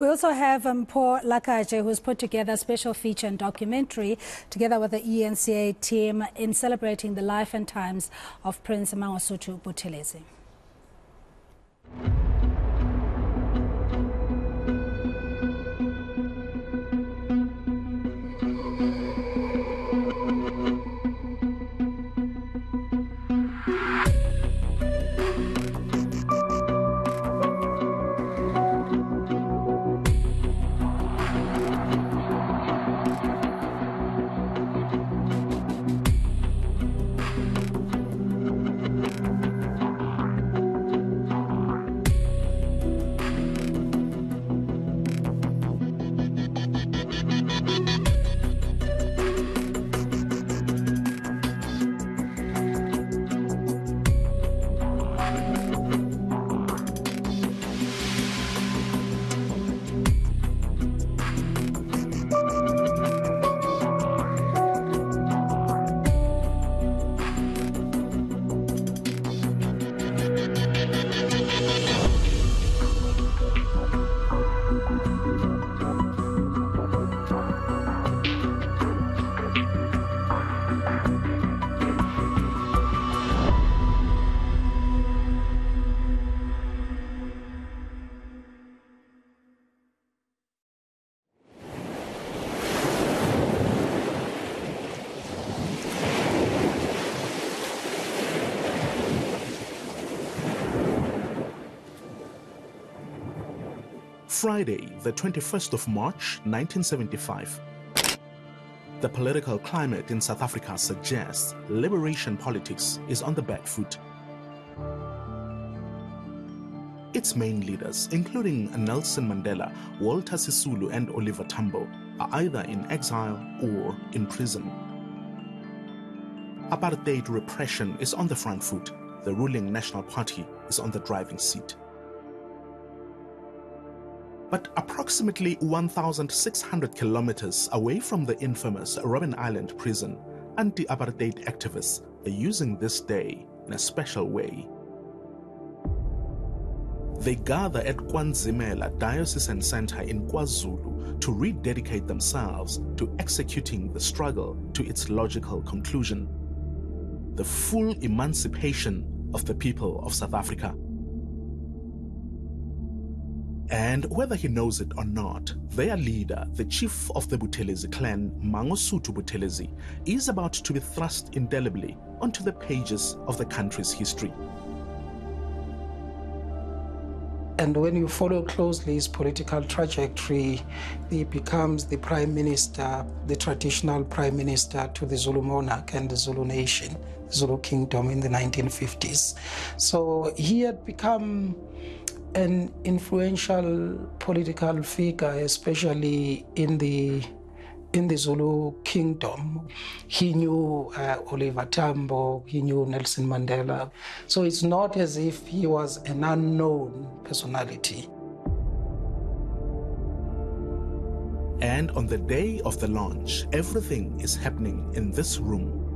We also have Paul Lakaje, who's put together a special feature and documentary together with the eNCA team in celebrating the life and times of Prince Mangosuthu Buthelezi. Friday, the 21st of March, 1975. The political climate in South Africa suggests liberation politics is on the back foot. Its main leaders, including Nelson Mandela, Walter Sisulu, and Oliver Tambo, are either in exile or in prison. Apartheid repression is on the front foot. The ruling National Party is on the driving seat. But approximately 1,600 kilometers away from the infamous Robben Island prison, anti-apartheid activists are using this day in a special way. They gather at KwaNzimela Diocesan Center in KwaZulu to rededicate themselves to executing the struggle to its logical conclusion: the full emancipation of the people of South Africa. And whether he knows it or not, their leader, the chief of the Buthelezi clan, Mangosuthu Buthelezi, is about to be thrust indelibly onto the pages of the country's history. And when you follow closely his political trajectory, he becomes the prime minister, the traditional prime minister to the Zulu monarch and the Zulu nation, the Zulu kingdom in the 1950s. So he had become an influential political figure, especially in the Zulu kingdom. He knew Oliver Tambo, he knew Nelson Mandela. So it's not as if he was an unknown personality. And on the day of the launch, everything is happening in this room.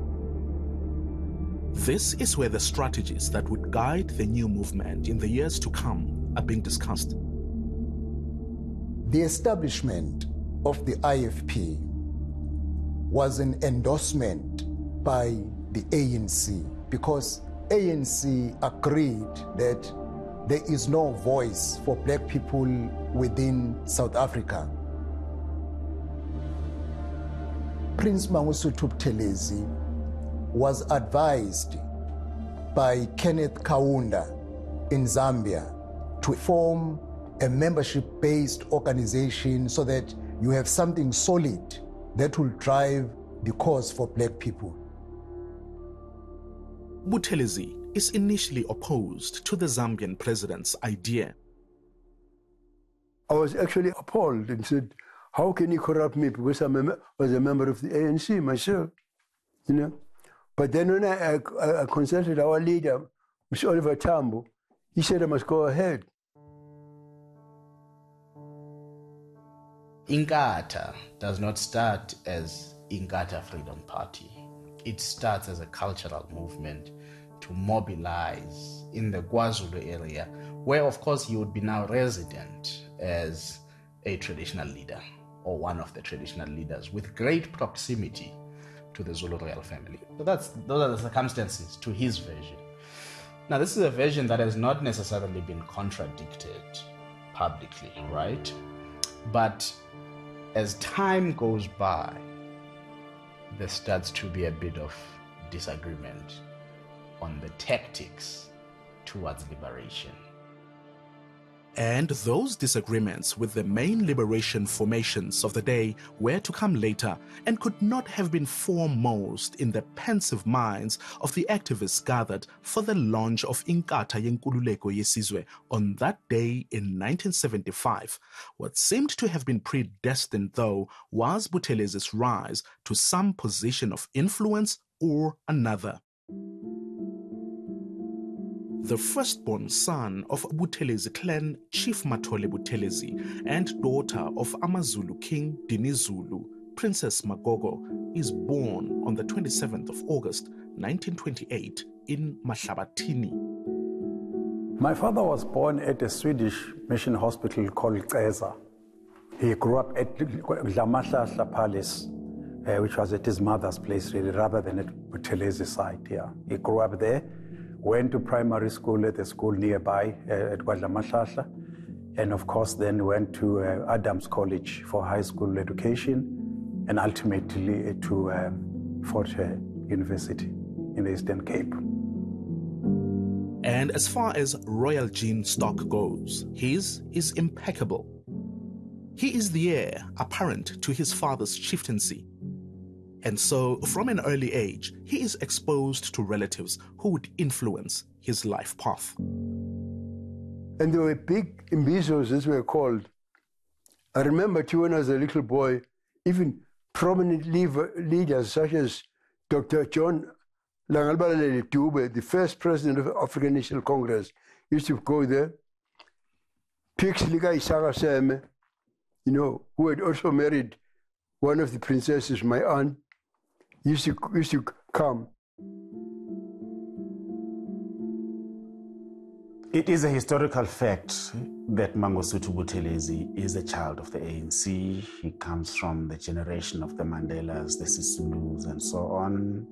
This is where the strategies that would guide the new movement in the years to come are being discussed. The establishment of the IFP was an endorsement by the ANC because ANC agreed that there is no voice for black people within South Africa. Prince Mangosuthu Buthelezi was advised by Kenneth Kaunda in Zambia to form a membership-based organization so that you have something solid that will drive the cause for black people. Buthelezi is initially opposed to the Zambian president's idea. I was actually appalled and said, how can he corrupt me? Because I was a member of the ANC myself, you know. But then when I consulted our leader, Mr. Oliver Tambo, he said I must go ahead. eNCA does not start as eNCA Freedom Party. It starts as a cultural movement to mobilize in the KwaZulu area, where of course he would be now resident as a traditional leader, or one of the traditional leaders, with great proximity to the Zulu royal family. So those are the circumstances to his version. Now, this is a version that has not necessarily been contradicted publicly, right? But as time goes by, there starts to be a bit of disagreement on the tactics towards liberation. And those disagreements with the main liberation formations of the day were to come later and could not have been foremost in the pensive minds of the activists gathered for the launch of Inkatha Yenkululeko Yesizwe on that day in 1975. What seemed to have been predestined, though, was Buthelezi's rise to some position of influence or another. The firstborn son of Buthelezi clan Chief Mathole Buthelezi and daughter of AmaZulu King Dinizulu, Princess Magogo, is born on the 27th of August 1928 in Mahlabathini. My father was born at a Swedish mission hospital called Ceza. He grew up at Dlamahlahla Palace, which was at his mother's place really, rather than at Buthelezi's side. Yeah. He grew up there. Went to primary school at a school nearby at Dlamahlahla, and of course then went to Adams College for high school education, and ultimately to Fort University in the Eastern Cape. And as far as royal gene stock goes, his is impeccable. He is the heir apparent to his father's chieftaincy. And so, from an early age, he is exposed to relatives who would influence his life path. And there were big imbizos, as were called. I remember too, when I was a little boy, even prominent leaders such as Dr. John Langalbalele Dube, the first president of African National Congress, used to go there. Pixlika Isaga Seme, who had also married one of the princesses, my aunt, used to come. It is a historical fact that Mangosuthu Buthelezi is a child of the ANC. He comes from the generation of the Mandelas, the Sisulus, and so on.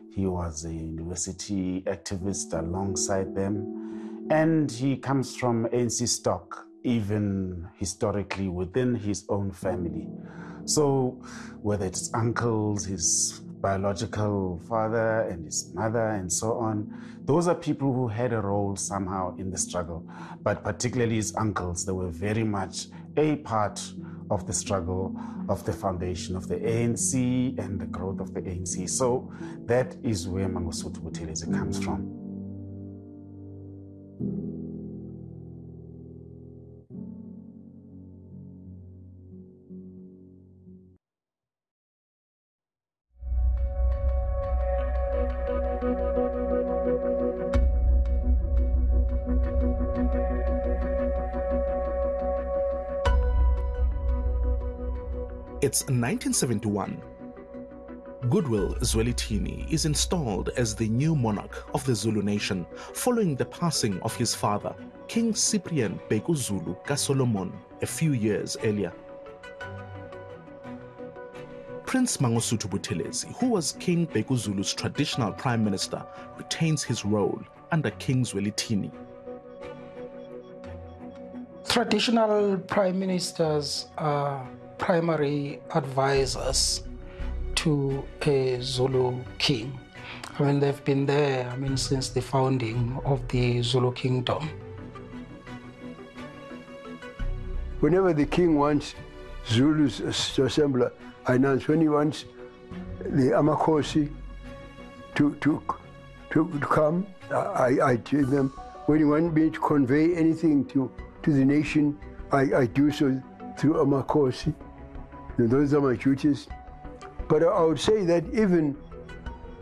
He was a university activist alongside them. And he comes from ANC stock, even historically within his own family. So whether it's uncles, his biological father and his mother and so on, those are people who had a role somehow in the struggle. But particularly his uncles, they were very much a part of the struggle of the foundation of the ANC and the growth of the ANC. So that is where Mangosuthu Buthelezi comes from. It's 1971. Goodwill Zwelithini is installed as the new monarch of the Zulu nation following the passing of his father, King Cyprian Bheki Zulu kaSolomon, a few years earlier. Prince Mangosuthu Buthelezi, who was King Bheki Zulu's traditional prime minister, retains his role under King Zwelithini. Traditional prime ministers are primary advisors to a Zulu king. They've been there, since the founding of the Zulu kingdom. Whenever the king wants Zulus to assemble, I announce when he wants the Amakosi to come, I tell them. When he wants me to convey anything to the nation, I do so through Amakosi. Those are my duties. But I would say that even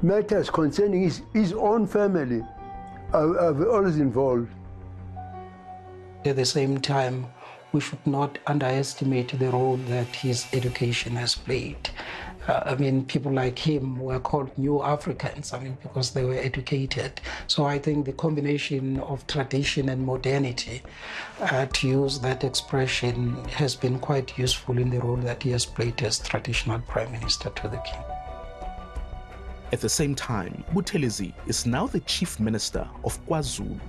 matters concerning his own family are always involved. At the same time, we should not underestimate the role that his education has played. People like him were called New Africans, because they were educated. So I think the combination of tradition and modernity, to use that expression, has been quite useful in the role that he has played as traditional prime minister to the king. At the same time, Buthelezi is now the chief minister of KwaZulu.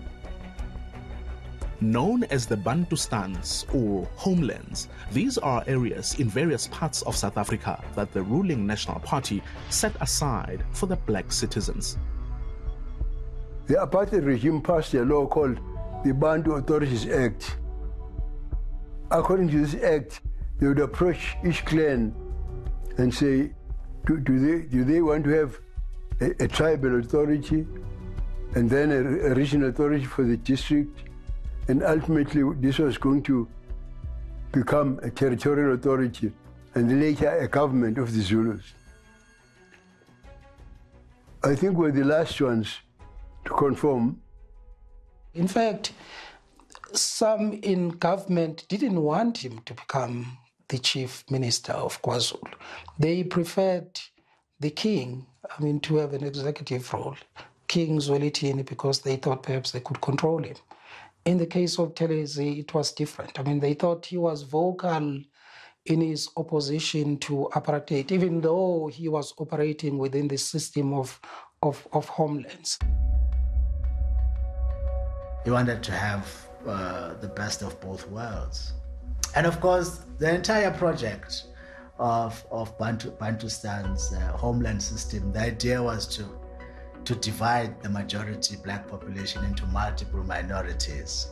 Known as the Bantustans or homelands, these are areas in various parts of South Africa that the ruling National Party set aside for the black citizens. The apartheid regime passed a law called the Bantu Authorities Act. According to this act, they would approach each clan and say, do they want to have a tribal authority and then a regional authority for the district? And ultimately, this was going to become a territorial authority and later a government of the Zulus. I think we're the last ones to conform. In fact, some in government didn't want him to become the chief minister of KwaZulu. They preferred the king, to have an executive role, King Zwelithini, because they thought perhaps they could control him. In the case of Buthelezi, it was different. They thought he was vocal in his opposition to apartheid, even though he was operating within the system of homelands. He wanted to have the best of both worlds. And of course, the entire project of Bantustan's homeland system, the idea was to divide the majority black population into multiple minorities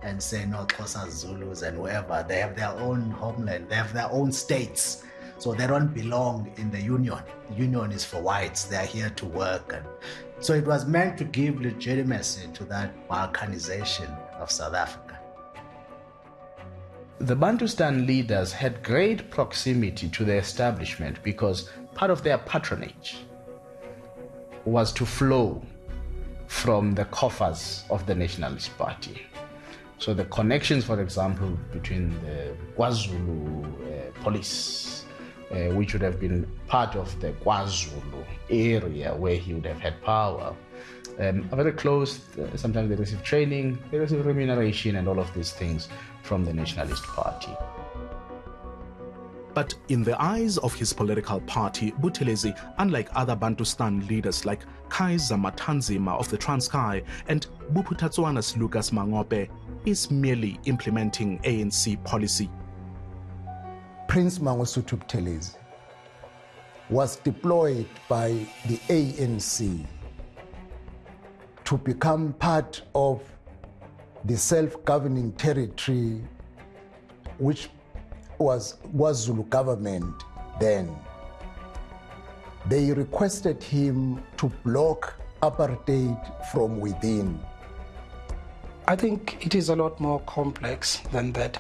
and say, no, Xhosa, Zulus and whoever, they have their own homeland, they have their own states, so they don't belong in the union. The union is for whites, they are here to work. And so it was meant to give legitimacy to that balkanization of South Africa. The Bantustan leaders had great proximity to the establishment because part of their patronage was to flow from the coffers of the Nationalist Party. So the connections, for example, between the KwaZulu police, which would have been part of the KwaZulu area where he would have had power, are very close. Sometimes they receive training, they receive remuneration and all of these things from the Nationalist Party. But in the eyes of his political party, Buthelezi, unlike other Bantustan leaders like Kaiser Matanzima of the Transkei and Buputatswana's Lucas Mangope, is merely implementing ANC policy. Prince Mangosuthu Buthelezi was deployed by the ANC to become part of the self-governing territory which was Zulu government then. They requested him to block apartheid from within. I think it is a lot more complex than that.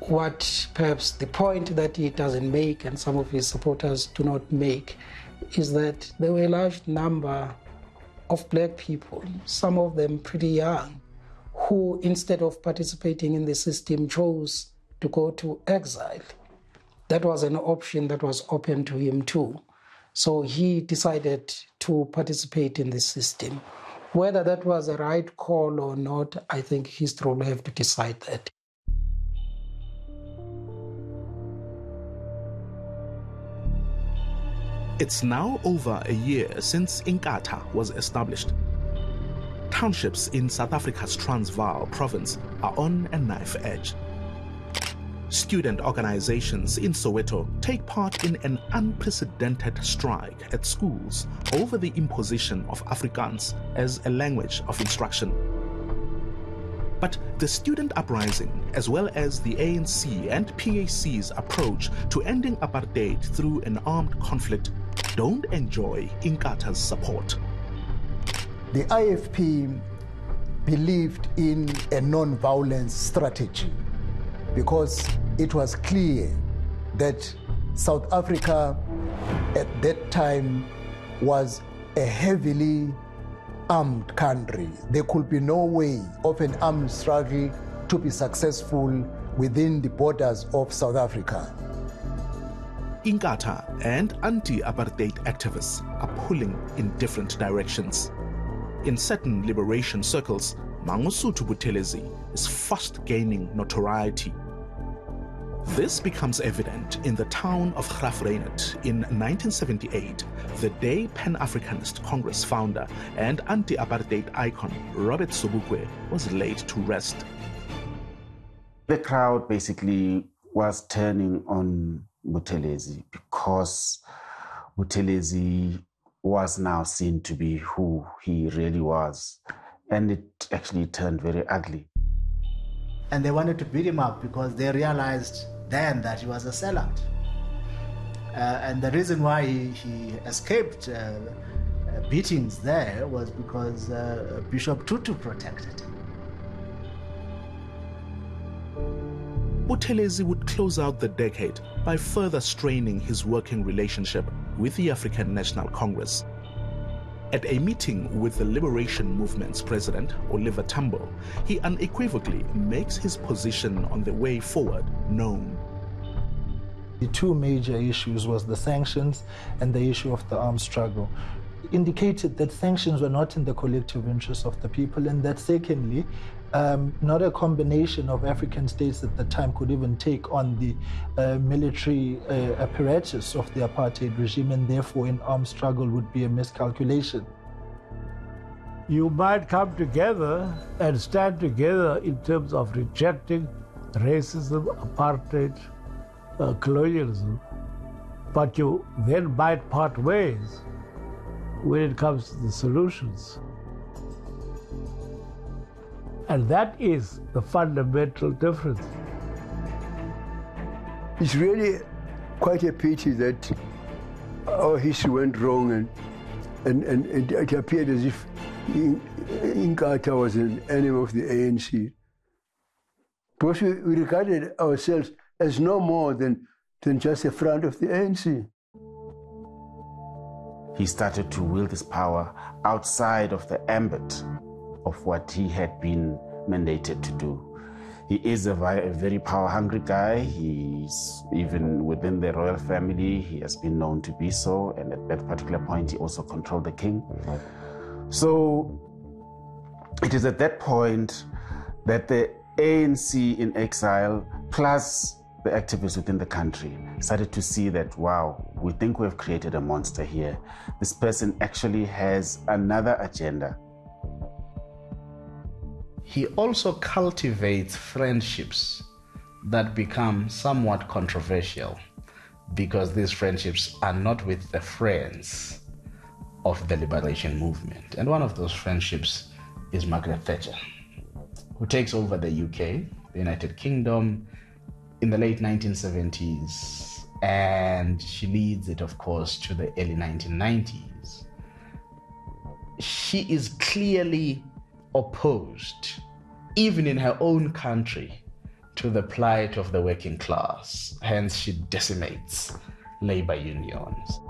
What perhaps the point that he doesn't make and some of his supporters do not make is that there were a large number of black people, some of them pretty young, who instead of participating in the system chose to go to exile. That was an option that was open to him too. So he decided to participate in the system. Whether that was a right call or not, I think history will have to decide that. It's now over a year since eNCA was established. Townships in South Africa's Transvaal province are on a knife edge. Student organizations in Soweto take part in an unprecedented strike at schools over the imposition of Afrikaans as a language of instruction. But the student uprising, as well as the ANC and PAC's approach to ending apartheid through an armed conflict, don't enjoy eNCA's support. The IFP believed in a non-violence strategy because it was clear that South Africa at that time was a heavily armed country. There could be no way of an armed struggle to be successful within the borders of South Africa. Inkatha and anti-apartheid activists are pulling in different directions. In certain liberation circles, Mangosuthu Buthelezi is fast gaining notoriety. This becomes evident in the town of Graaff-Reinet in 1978, the day Pan-Africanist Congress founder and anti-apartheid icon Robert Sobukwe was laid to rest. The crowd basically was turning on Buthelezi because Buthelezi was now seen to be who he really was, and it actually turned very ugly. And they wanted to beat him up because they realized then that he was a sellout. And the reason why he escaped beatings there was because Bishop Tutu protected him. Buthelezi would close out the decade by further straining his working relationship with the African National Congress. At a meeting with the Liberation Movement's president, Oliver Tambo, he unequivocally makes his position on the way forward known. The two major issues was the sanctions and the issue of the armed struggle. Indicated that sanctions were not in the collective interest of the people, and that secondly, not a combination of African states at the time could even take on the military apparatus of the apartheid regime, and therefore an armed struggle would be a miscalculation. You might come together and stand together in terms of rejecting racism, apartheid, colonialism, but you then might part ways when it comes to the solutions. And that is the fundamental difference. It's really quite a pity that our history went wrong, and it appeared as if Inkatha was an enemy of the ANC. Because we regarded ourselves as no more than just a front of the ANC. He started to wield his power outside of the ambit of what he had been mandated to do. He is a very power-hungry guy. He's even within the royal family, he has been known to be so, and at that particular point, he also controlled the king. So it is at that point that the ANC in exile, plus the activists within the country, started to see that, wow, we think we've created a monster here. This person actually has another agenda. He also cultivates friendships that become somewhat controversial because these friendships are not with the friends of the liberation movement. And one of those friendships is Margaret Thatcher, who takes over the UK, the United Kingdom, in the late 1970s, and she leads it, of course, to the early 1990s. She is clearly opposed, even in her own country, to the plight of the working class. Hence, she decimates labor unions.